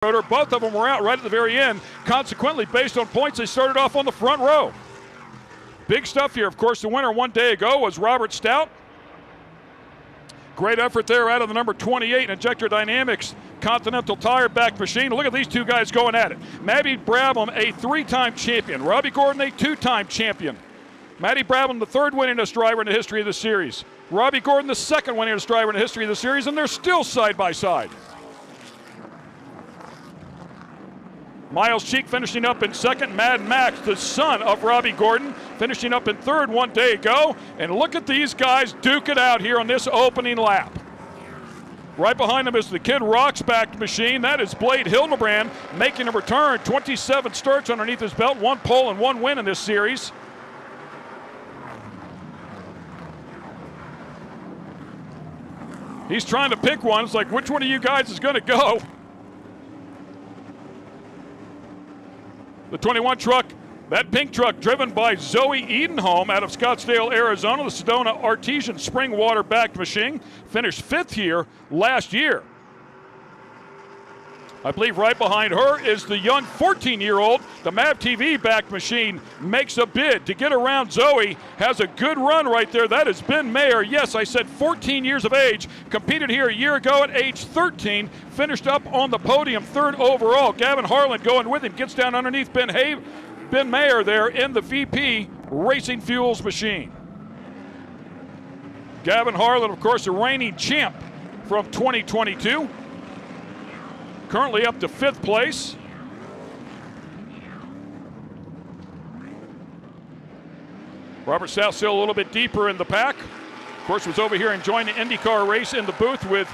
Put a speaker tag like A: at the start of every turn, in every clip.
A: Both of them were out right at the very end. Consequently, based on points, they started off on the front row. Big stuff here. Of course, the winner one day ago was Robert Stout. Great effort there out of the number 28 Injector Dynamics Continental Tire back machine. Look at these two guys going at it. Brabham, a three-time champion. Robby Gordon, a two-time champion. Brabham, the third winningest driver in the history of the series. Robby Gordon, the second winningest driver in the history of the series, and they're still side by side. Myles Cheek finishing up in second. Mad Max, the son of Robby Gordon, finishing up in third one day ago. And look at these guys duke it out here on this opening lap. Right behind them is the Kid Rock's backed machine. That is Blade Hildebrand making a return. 27 starts underneath his belt, one pole and one win in this series. He's trying to pick one. It's like, which one of you guys is going to go? The 21 truck, that pink truck driven by Zoey Edenholm out of Scottsdale, Arizona, the Sedona Artesian Spring Water backed machine, finished fifth here last year. I believe right behind her is the young 14-year-old. The MAV TV backed machine makes a bid to get around Zoey. Has a good run right there. That is Ben Maier. Yes, I said 14 years of age. Competed here a year ago at age 13. Finished up on the podium, third overall. Gavin Harlien going with him. Gets down underneath Ben Maier there in the VP Racing Fuels machine. Gavin Harlien, of course, the reigning champ from 2022. Currently up to fifth place. Robert Stout still a little bit deeper in the pack. Of course, was over here enjoying the IndyCar race in the booth with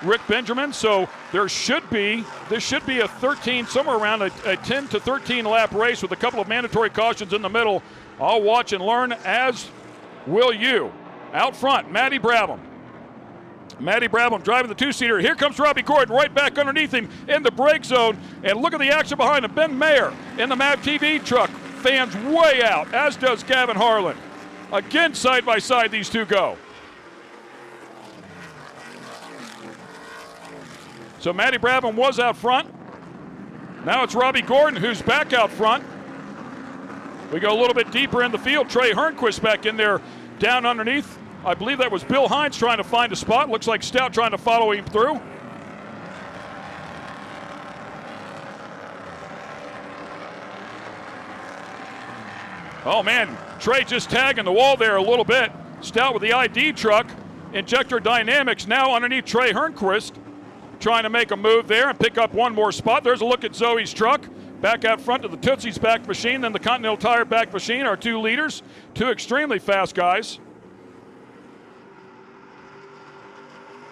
A: Rick Benjamin. So this should be a 13, somewhere around a 10 to 13 lap race with a couple of mandatory cautions in the middle. I'll watch and learn, as will you. Out front, Brabham. Brabham driving the two-seater. Here comes Robby Gordon right back underneath him in the brake zone. And look at the action behind him. Ben Maier in the MAV TV truck. Fans way out, as does Gavin Harlien. Again, side by side, these two go. So Brabham was out front. Now it's Robby Gordon who's back out front. We go a little bit deeper in the field. Trey Hernquist back in there down underneath. I believe that was Bill Hynes trying to find a spot. Looks like Stout trying to follow him through. Oh man, Trey just tagging the wall there a little bit. Stout with the ID truck. Injector Dynamics now underneath Trey Hernquist. Trying to make a move there and pick up one more spot. There's a look at Zoey's truck. Back out front to the Tootsie's back machine, then the Continental Tire back machine, our two leaders. Two extremely fast guys.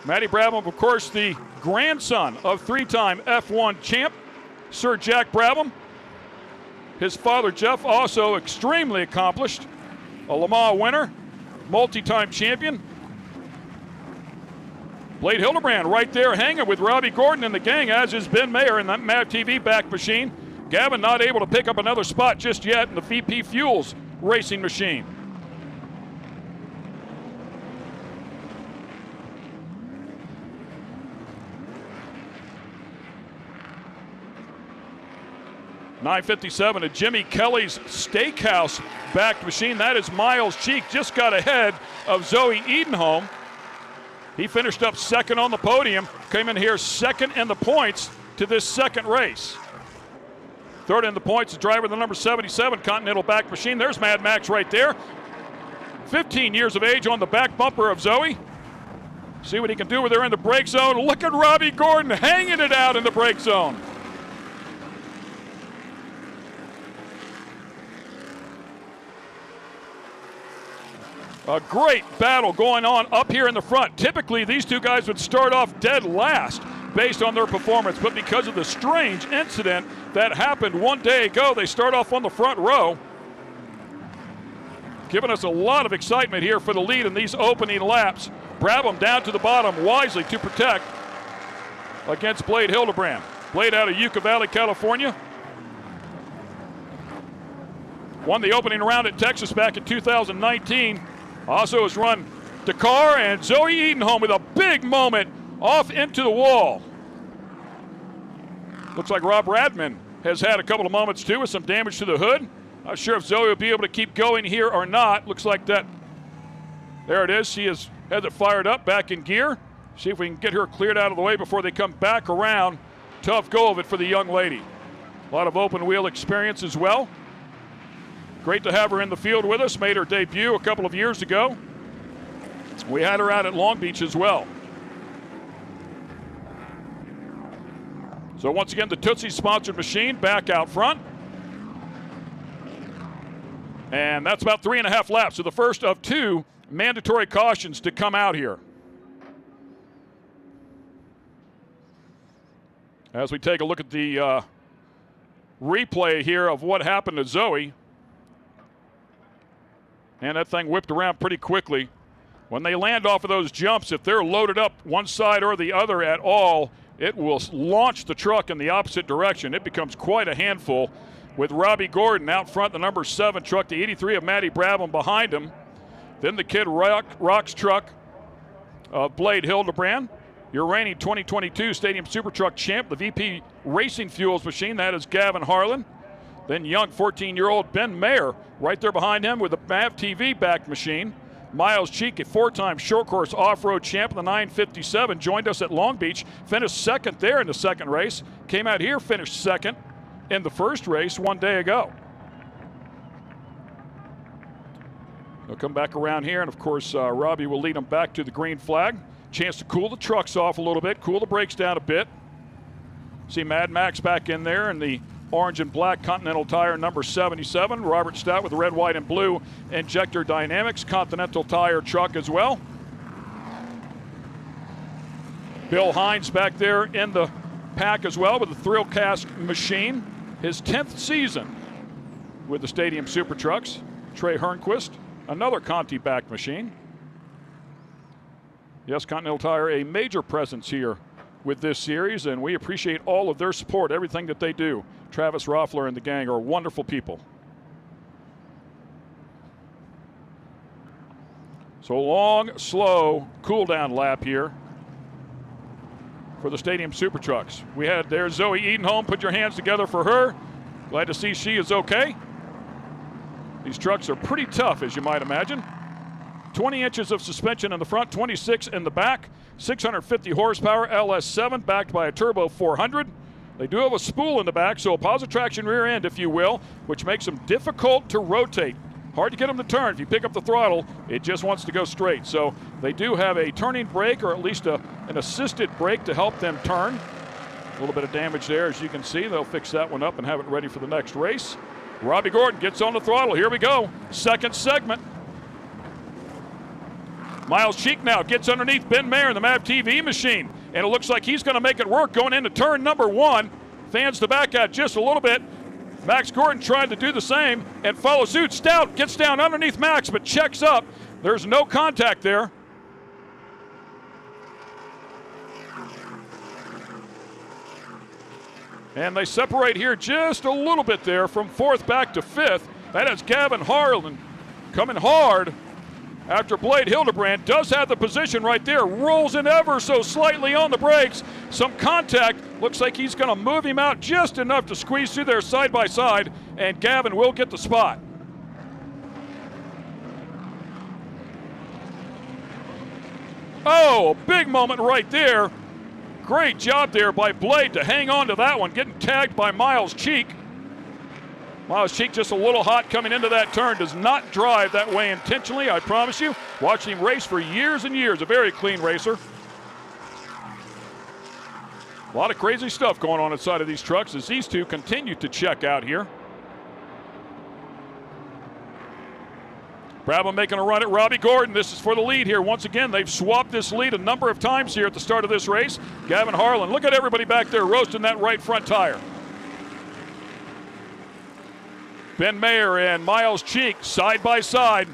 A: Brabham, of course, the grandson of three-time F1 champ, Sir Jack Brabham. His father, Jeff, also extremely accomplished. A Le Mans winner, multi-time champion. Blade Hildebrand right there hanging with Robby Gordon and the gang, as is Ben Maier in that MAV TV back machine. Gavin not able to pick up another spot just yet in the VP Fuels racing machine. .957 at Jimmy Kelly's Steakhouse backed machine. That is Myles Cheek. Just got ahead of Zoey Edenholm. He finished up second on the podium. Came in here second in the points to this second race. Third in the points, the driver of the number 77 Continental back machine. There's Mad Max right there. 15 years of age on the back bumper of Zoey. See what he can do with her in the brake zone. Look at Robby Gordon hanging it out in the brake zone. A great battle going on up here in the front. Typically, these two guys would start off dead last based on their performance, but because of the strange incident that happened one day ago, they start off on the front row, giving us a lot of excitement here for the lead in these opening laps. Brabham down to the bottom wisely to protect against Blade Hildebrand. Blade out of Yucca Valley, California. Won the opening round at Texas back in 2019. Also has run Dakar, and Zoey Edenholm with a big moment off into the wall. Looks like Rob Radmann has had a couple of moments too with some damage to the hood. Not sure if Zoey will be able to keep going here or not. Looks like that. There it is. She has it fired up, back in gear. See if we can get her cleared out of the way before they come back around. Tough go of it for the young lady. A lot of open wheel experience as well. Great to have her in the field with us. Made her debut a couple of years ago. We had her out at Long Beach as well. So once again, the Tootsie sponsored machine back out front. And that's about 3.5 laps. So the first of 2 mandatory cautions to come out here. As we take a look at the replay here of what happened to Zoey. And that thing whipped around pretty quickly. When they land off of those jumps, if they're loaded up one side or the other at all, it will launch the truck in the opposite direction. It becomes quite a handful, with Robby Gordon out front, the number 7 truck, the 83 of Matty Brabham behind him. Then the Kid Rock's truck of Blade Hildebrand. Your reigning 2022 Stadium Super Truck champ, the VP Racing Fuels machine, that is Gavin Harlien. Then young 14-year-old Ben Maier right there behind him with the MAV TV backed machine. Myles Cheek, a 4-time short course off-road champ in the 957, joined us at Long Beach, finished second there in the second race. Came out here, finished second in the first race one day ago. They'll come back around here, and of course, Robby will lead them back to the green flag. Chance to cool the trucks off a little bit, cool the brakes down a bit. See Mad Max back in there in the orange and black Continental Tire number 77. Robert Stout with the red, white, and blue Injector Dynamics Continental Tire truck as well. Bill Hynes back there in the pack as well with the Thrill Cast machine. His 10th season with the Stadium Super Trucks. Trey Hernquist, another Conti-backed machine. Yes, Continental Tire, a major presence here with this series, and we appreciate all of their support, everything that they do. Travis Roffler and the gang are wonderful people. So long, slow, cool-down lap here for the Stadium Super Trucks. We had there Zoey Edenholm. Put your hands together for her. Glad to see she is okay. These trucks are pretty tough, as you might imagine. 20 inches of suspension in the front, 26 in the back, 650 horsepower, LS7 backed by a turbo 400. They do have a spool in the back, so a positive traction rear end, if you will, which makes them difficult to rotate. Hard to get them to turn. If you pick up the throttle, it just wants to go straight. So they do have a turning brake, or at least an assisted brake to help them turn. A little bit of damage there, as you can see. They'll fix that one up and have it ready for the next race. Robby Gordon gets on the throttle. Here we go. Second segment. Myles Cheek now gets underneath Ben Maier in the MAV TV machine, and it looks like he's going to make it work going into turn number 1. Fans the back out just a little bit. Max Gordon tried to do the same and follow suit. Stout gets down underneath Max, but checks up. There's no contact there. And they separate here just a little bit there from 4th back to 5th. That is Gavin Harlien coming hard after Blade Hildebrand does have the position right there. Rolls in ever so slightly on the brakes. Some contact. Looks like he's going to move him out just enough to squeeze through there side by side, and Gavin will get the spot. Oh, a big moment right there. Great job there by Blade to hang on to that one, getting tagged by Myles Cheek. Myles Cheek just a little hot coming into that turn. Does not drive that way intentionally, I promise you. Watched him race for years and years. A very clean racer. A lot of crazy stuff going on inside of these trucks as these two continue to check out here. Brabham making a run at Robby Gordon. This is for the lead here. Once again, they've swapped this lead a number of times here at the start of this race. Gavin Harlien, look at everybody back there roasting that right front tire. Ben Maier and Myles Cheek side by side.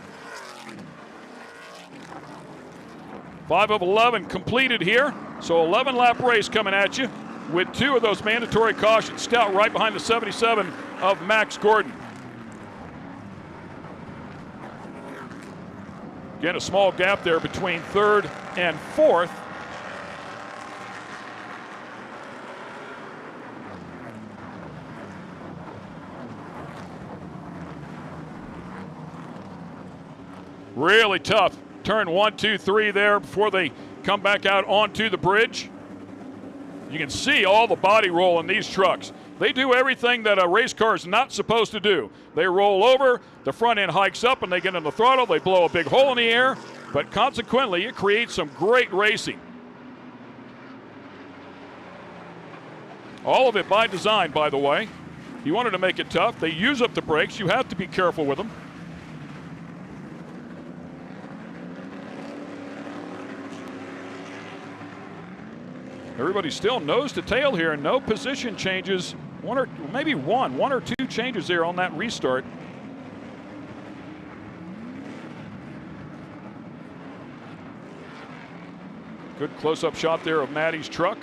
A: 5 of 11 completed here. So 11 lap race coming at you with 2 of those mandatory cautions. Stout right behind the 77 of Max Gordon. Again, a small gap there between 3rd and 4th. Really tough. Turn 1, 2, 3 there before they come back out onto the bridge. You can see all the body roll in these trucks. They do everything that a race car is not supposed to do. They roll over, the front end hikes up, and they get in the throttle. They blow a big hole in the air, but consequently, it creates some great racing. All of it by design, by the way. He wanted to make it tough. They use up the brakes. You have to be careful with them. Everybody's still nose to tail here. No position changes. One or two changes there on that restart. Good close-up shot there of Matty's truck.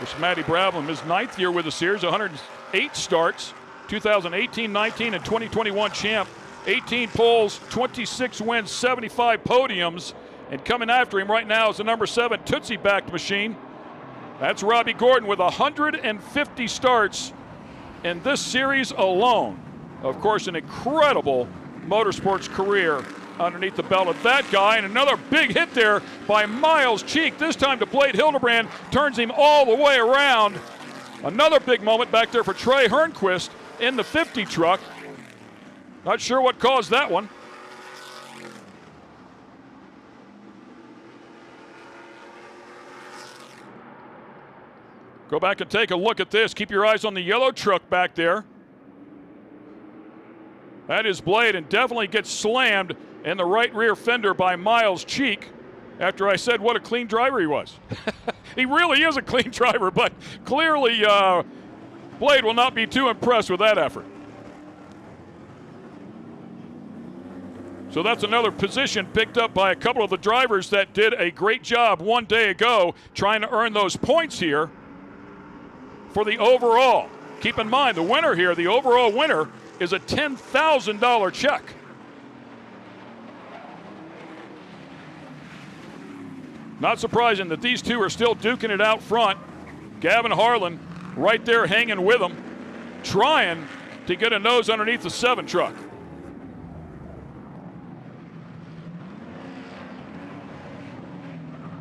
A: This Matty Brabham, his 9th year with the series, 108 starts, 2018, 19, and 2021 champ. 18 poles, 26 wins, 75 podiums. And coming after him right now is the number 7 Tootsie-backed machine. That's Robby Gordon with 150 starts in this series alone. Of course, an incredible motorsports career underneath the belt of that guy. And another big hit there by Myles Cheek, this time to Blade Hildebrand, turns him all the way around. Another big moment back there for Trey Hernquist in the 50 truck. Not sure what caused that one. Go back and take a look at this. Keep your eyes on the yellow truck back there. That is Blade, and definitely gets slammed in the right rear fender by Myles Cheek after I said what a clean driver he was. He really is a clean driver, but clearly Blade will not be too impressed with that effort. So that's another position picked up by a couple of the drivers that did a great job one day ago trying to earn those points here for the overall. Keep in mind, the winner here, the overall winner, is a $10,000 check. Not surprising that these two are still duking it out front. Gavin Harlien right there hanging with them, trying to get a nose underneath the 7 truck.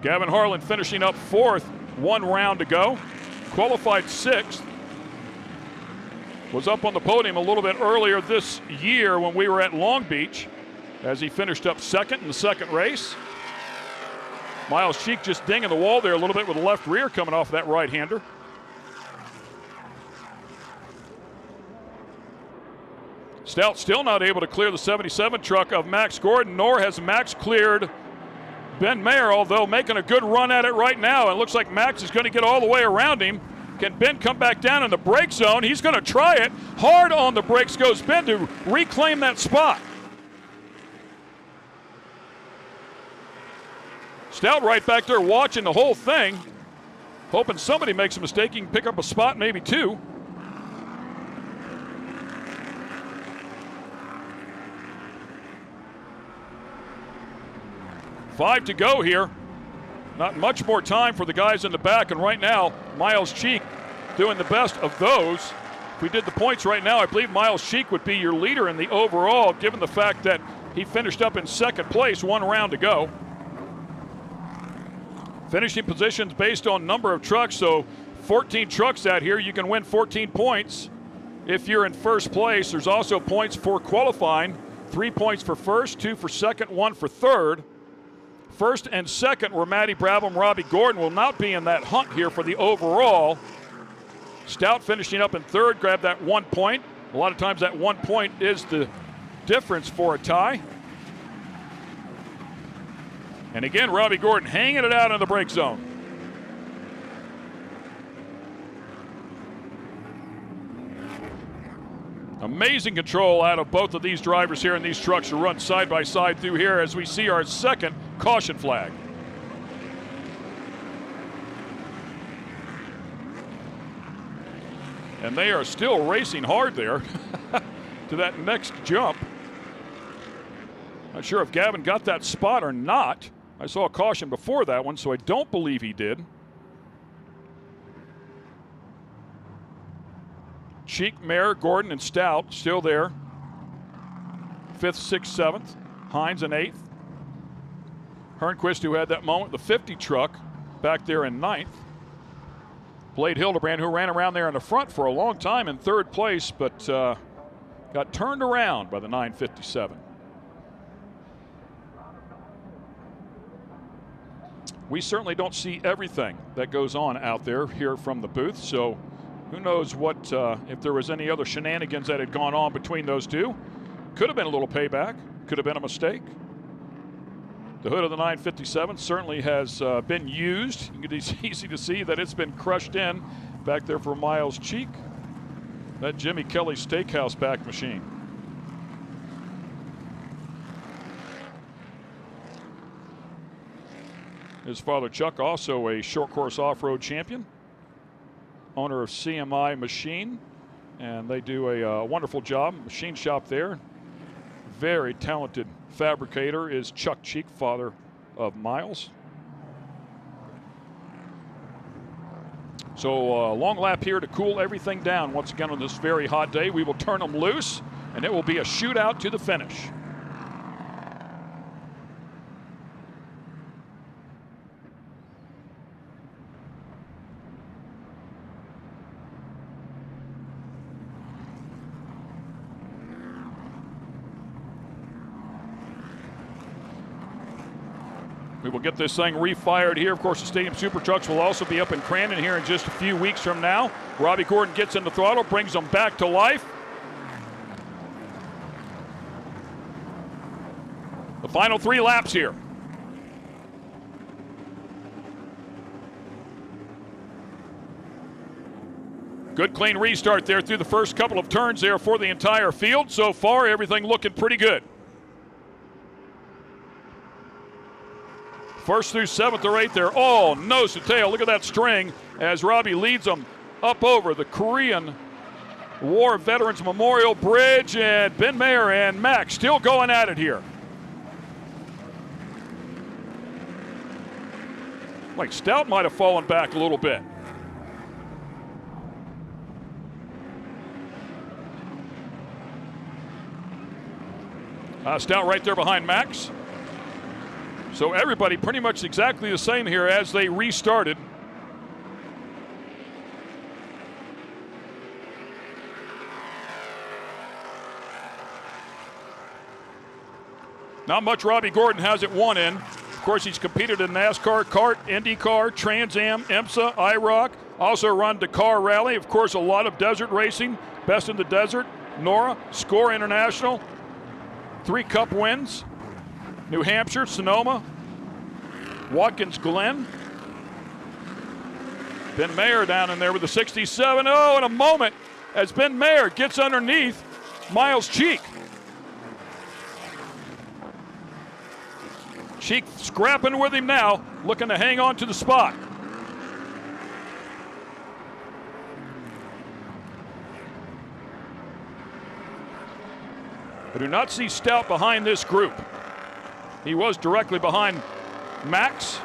A: Gavin Harlien finishing up 4th, 1 round to go. Qualified 6th. Was up on the podium a little bit earlier this year when we were at Long Beach as he finished up 2nd in the 2nd race. Myles Cheek just dinging the wall there a little bit with the left rear coming off that right-hander. Stout still not able to clear the 77 truck of Max Gordon, nor has Max cleared Ben Maier, although making a good run at it right now. It looks like Max is going to get all the way around him. Can Ben come back down in the brake zone? He's going to try it. Hard on the brakes goes Ben to reclaim that spot. Stout right back there watching the whole thing, hoping somebody makes a mistake. He can pick up a spot, maybe 2. Five to go here. Not much more time for the guys in the back, and right now, Myles Cheek doing the best of those. If we did the points right now, I believe Myles Cheek would be your leader in the overall, given the fact that he finished up in 2nd place, 1 round to go. Finishing positions based on number of trucks, so 14 trucks out here, you can win 14 points if you're in 1st place. There's also points for qualifying, 3 points for 1st, 2 for 2nd, 1 for 3rd. 1st and 2nd were Matty Brabham, Robby Gordon will not be in that hunt here for the overall. Stout finishing up in 3rd, grabbed that 1 point. A lot of times that 1 point is the difference for a tie. And again, Robby Gordon hanging it out in the brake zone. Amazing control out of both of these drivers here in these trucks to run side by side through here as we see our 2nd caution flag. And they are still racing hard there to that next jump. Not sure if Gavin got that spot or not. I saw a caution before that one, so I don't believe he did. Cheek, Maier, Gordon, and Stout still there. 5th, 6th, 7th. Hynes in 8th. Hernquist, who had that moment, the 50 truck, back there in 9th. Blade Hildebrand, who ran around there in the front for a long time in 3rd place, but got turned around by the 957. We certainly don't see everything that goes on out there here from the booth, so who knows what, if there was any other shenanigans that had gone on between those two. Could have been a little payback, could have been a mistake. The hood of the 957 certainly has been used. It's easy to see that it's been crushed in back there for Myles Cheek. That Jimmy Kelly Steakhouse back machine. His father Chuck, also a short course off-road champion, owner of CMI Machine, and they do a wonderful job. Machine shop there. Very talented fabricator is Chuck Cheek, father of Myles. So a long lap here to cool everything down. Once again on this very hot day, we will turn them loose, and it will be a shootout to the finish. We will get this thing refired here. Of course, the Stadium Super Trucks will also be up in Crandon here in just a few weeks from now. Robby Gordon gets in the throttle, brings them back to life. The final 3 laps here. Good clean restart there through the first couple of turns there for the entire field. So far, everything looking pretty good. 1st through 7th or 8th, they're all nose to tail. Look at that string as Robby leads them up over the Korean War Veterans Memorial Bridge, and Ben Maier and Max still going at it here. Like Stout might have fallen back a little bit. Stout right there behind Max. So everybody pretty much exactly the same here as they restarted. Not much Robby Gordon hasn't won in. Of course, he's competed in NASCAR, kart, IndyCar, Trans Am, IMSA, IROC. Also run Dakar Rally. Of course, a lot of desert racing. Best in the Desert, NORA, Score International. 3 Cup wins. New Hampshire, Sonoma, Watkins Glen. Ben Maier down in there with the 67. Oh, in a moment as Ben Maier gets underneath Myles Cheek. Cheek scrapping with him now, looking to hang on to the spot. I do not see Stout behind this group. He was directly behind Max.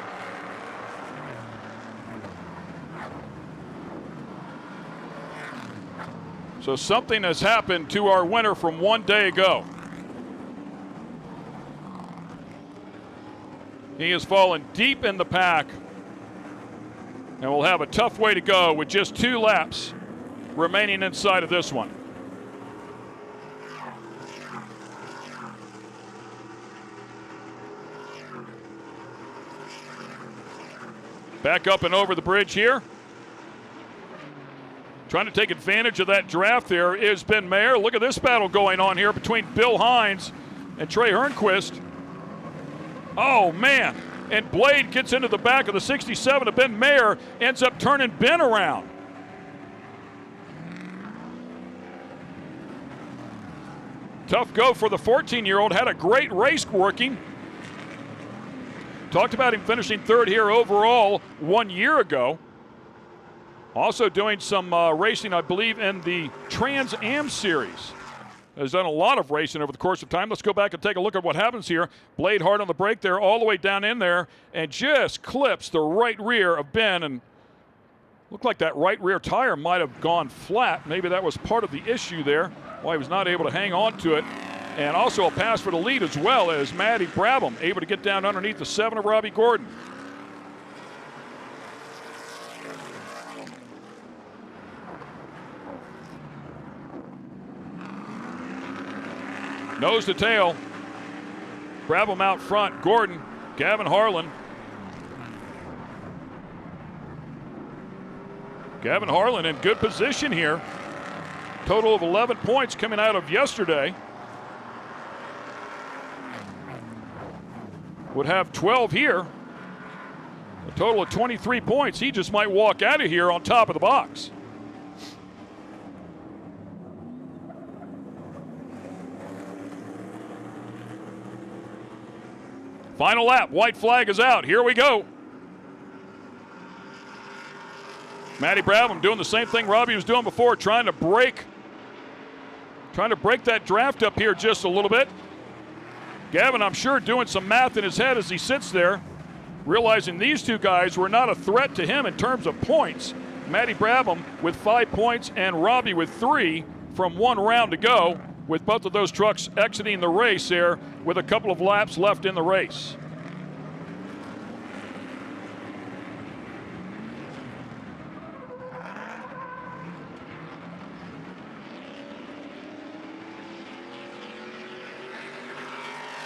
A: So something has happened to our winner from one day ago. He has fallen deep in the pack and will have a tough way to go with just 2 laps remaining inside of this one. Back up and over the bridge here. Trying to take advantage of that draft there is Ben Maier. Look at this battle going on here between Bill Hynes and Trey Hernquist. Oh, man. And Blade gets into the back of the 67 of Ben Maier, ends up turning Ben around. Tough go for the 14-year-old. Had a great race working. Talked about him finishing 3rd here overall 1 year ago. Also doing some racing, I believe, in the Trans Am Series. Has done a lot of racing over the course of time. Let's go back and take a look at what happens here. Blade hard on the brake there, all the way down in there, and just clips the right rear of Ben. And looked like that right rear tire might have gone flat. Maybe that was part of the issue there, why he was not able to hang on to it And also a pass for the lead as well as Matty Brabham able to get down underneath the 7 of Robby Gordon. Nose to tail. Brabham out front. Gordon, Gavin Harlien. Gavin Harlien in good position here. Total of 11 points coming out of yesterday. Would have 12 here. A total of 23 points. He just might walk out of here on top of the box. Final lap, white flag is out. Here we go. Matty Brabham doing the same thing Robby was doing before, trying to break that draft up here just a little bit. Gavin, I'm sure, doing some math in his head as he sits there, realizing these two guys were not a threat to him in terms of points. Matty Brabham with 5 points and Robby with 3 from 1 round to go, with both of those trucks exiting the race there with a couple of laps left in the race.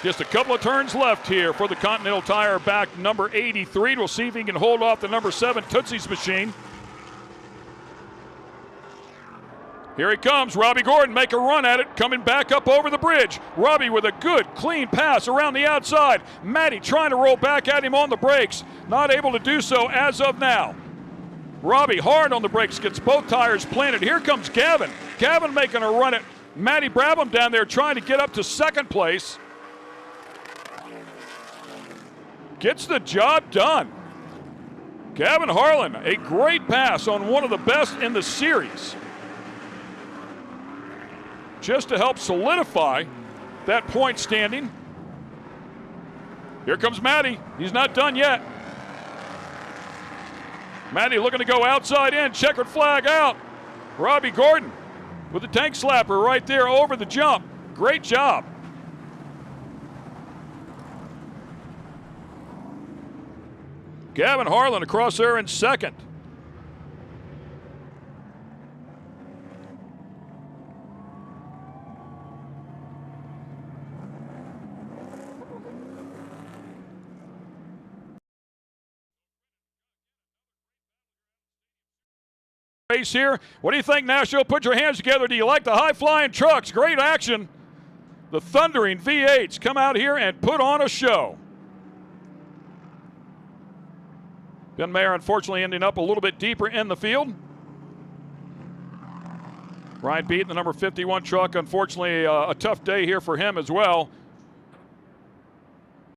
A: Just a couple of turns left here for the Continental Tire back number 83. We'll see if he can hold off the number 7 Tootsie's machine. Here he comes, Robby Gordon make a run at it, coming back up over the bridge. Robby with a good, clean pass around the outside. Matty trying to roll back at him on the brakes, not able to do so as of now. Robby hard on the brakes, gets both tires planted. Here comes Gavin. Gavin making a run at Matty Brabham down there, trying to get up to second place. Gets the job done. Gavin Harlien, a great pass on one of the best in the series, just to help solidify that point standing. Here comes Matty. He's not done yet. Matty looking to go outside in, checkered flag out. Robby Gordon with the tank slapper right there over the jump. Great job. Gavin Harlien across there in second. Race here. What do you think, Nashville? Put your hands together. Do you like the high-flying trucks? Great action. The thundering V8s come out here and put on a show. Ben Maier unfortunately ending up a little bit deeper in the field. Ryan Beat, the number 51 truck, unfortunately a tough day here for him as well.